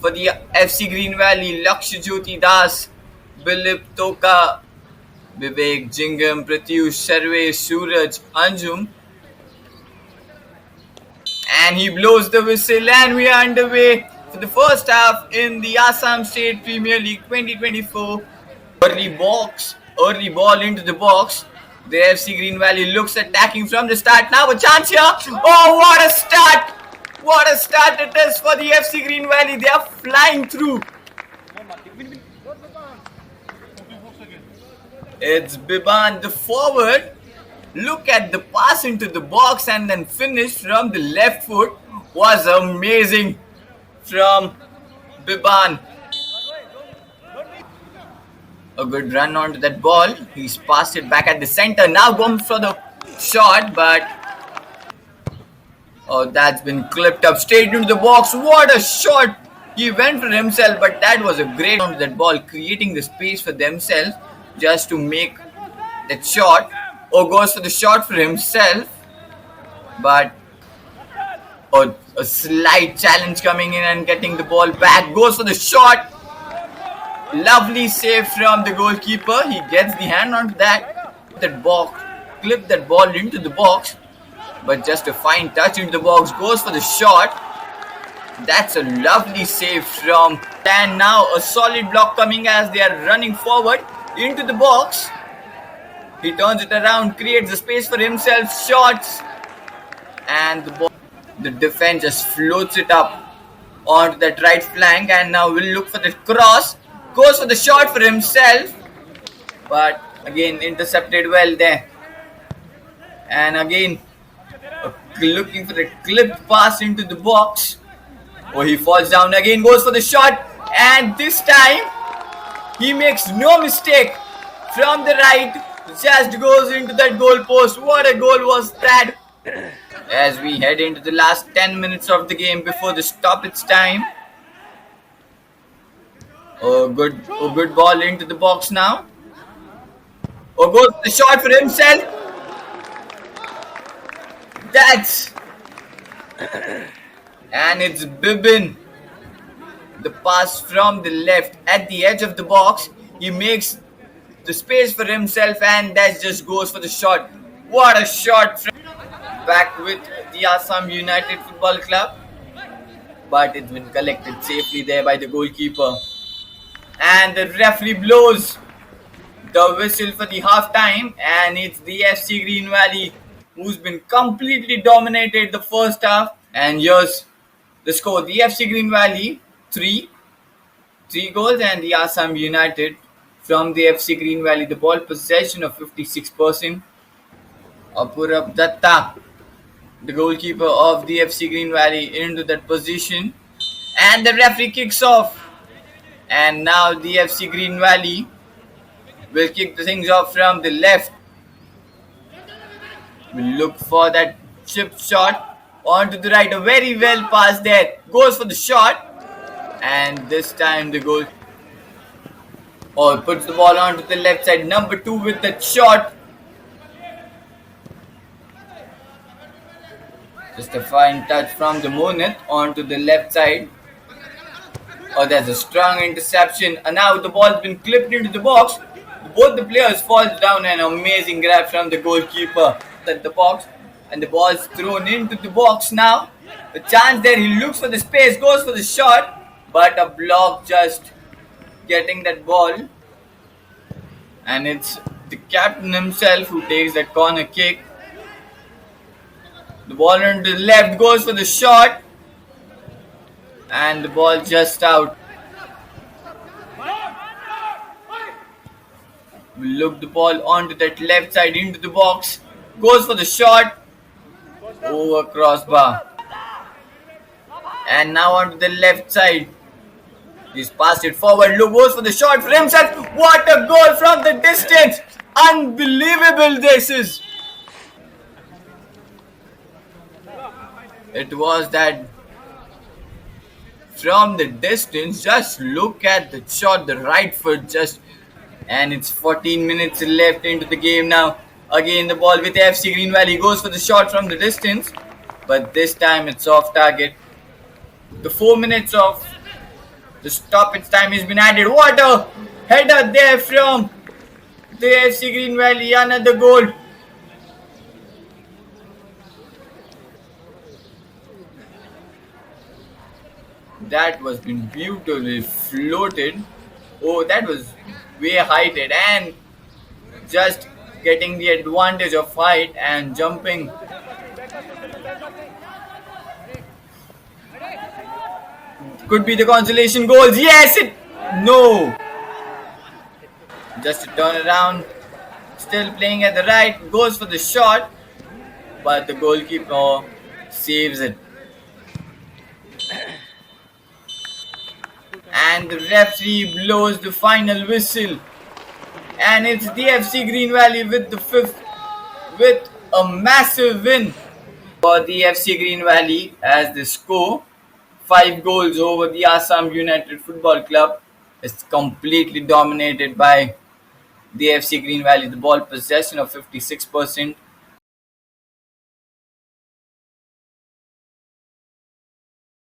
for the FC Green Valley, Lakshya Jyoti Das, Bilip Toka, Vivek Jingam, Pratyush Sarve, Suraj, Anjum. And he blows the whistle, and we are underway for the first half in the Assam State Premier League 2024. Early ball into the box. The FC Green Valley looks attacking from the start. Now a chance here. Oh, what a start! What a start it is for the FC Green Valley. They are flying through. It's Biban, the forward. Look at the pass into the box and then finish from the left foot was amazing from Biban. A good run onto that ball. He's passed it back at the center. Now going for the shot, but that's been clipped up straight into the box. What a shot! He went for himself, but that was a great on that ball, creating the space for themselves just to make that shot. Goes for the shot for himself, but a slight challenge coming in and getting the ball back. Goes for the shot. Lovely save from the goalkeeper. He gets the hand onto that box, clip that ball into the box, but just a fine touch into the box. Goes for the shot. That's a lovely save from. And now a solid block coming as they are running forward into the box. He turns it around, creates a space for himself, shots, and the defense just floats it up onto that right flank, and now will look for the cross. Goes for the shot for himself, but again intercepted well there. And again looking for the clipped pass into the box. He falls down again, goes for the shot, and this time he makes no mistake from the right. Just goes into that goal post. What a goal was that! As we head into the last 10 minutes of the game before the stoppage time. Good ball into the box now. Goes the shot for himself. And it's Bibin. The pass from the left at the edge of the box. He makes the space for himself, and that just goes for the shot. What a shot! Back with the Assam United Football Club, but it's been collected safely there by the goalkeeper. And the referee blows the whistle for the half time, and it's the FC Green Valley who's been completely dominated the first half. And here's the score: the FC Green Valley 3 goals, and the Assam United. From the FC Green Valley, the ball possession of 56%. Apurab Datta, the goalkeeper of the FC Green Valley, into that position. And the referee kicks off. And now the FC Green Valley will kick the things off from the left. We'll look for that chip shot onto the right. A very well pass there. Goes for the shot. And this time the goal. Puts the ball onto the left side. Number 2 with that shot. Just a fine touch from the Monit onto the left side. There's a strong interception. And now the ball's been clipped into the box. Both the players falls down. An amazing grab from the goalkeeper at the box. And the ball's thrown into the box now. The chance there. He looks for the space. Goes for the shot. But a block just getting that ball, and it's the captain himself who takes that corner kick. The ball into the left, goes for the shot, and the ball just out. We look the ball onto that left side into the box, goes for the shot, over crossbar, and now onto the left side. He's passed it forward. Look, goes for the shot for himself. What a goal from the distance! Unbelievable this is. It was that from the distance. Just look at the shot. The right foot just, and it's 14 minutes left into the game now. Again the ball with FC Green Valley. Goes for the shot from the distance, but this time it's off target. The 4 minutes of The stoppage time has been added. What a header there from the FC Green Valley. Another goal. That was been beautifully floated. Oh, that was way heighted and just getting the advantage of height and jumping. Could be the consolation goals. Yes, it. No. Just a turn around. Still playing at the right. Goes for the shot. But the goalkeeper saves it. And the referee blows the final whistle. And it's the FC Green Valley with the fifth, with a massive win for the FC Green Valley as they score 5 goals over the Assam United Football Club. It's completely dominated by the FC Green Valley. The ball possession of 56%,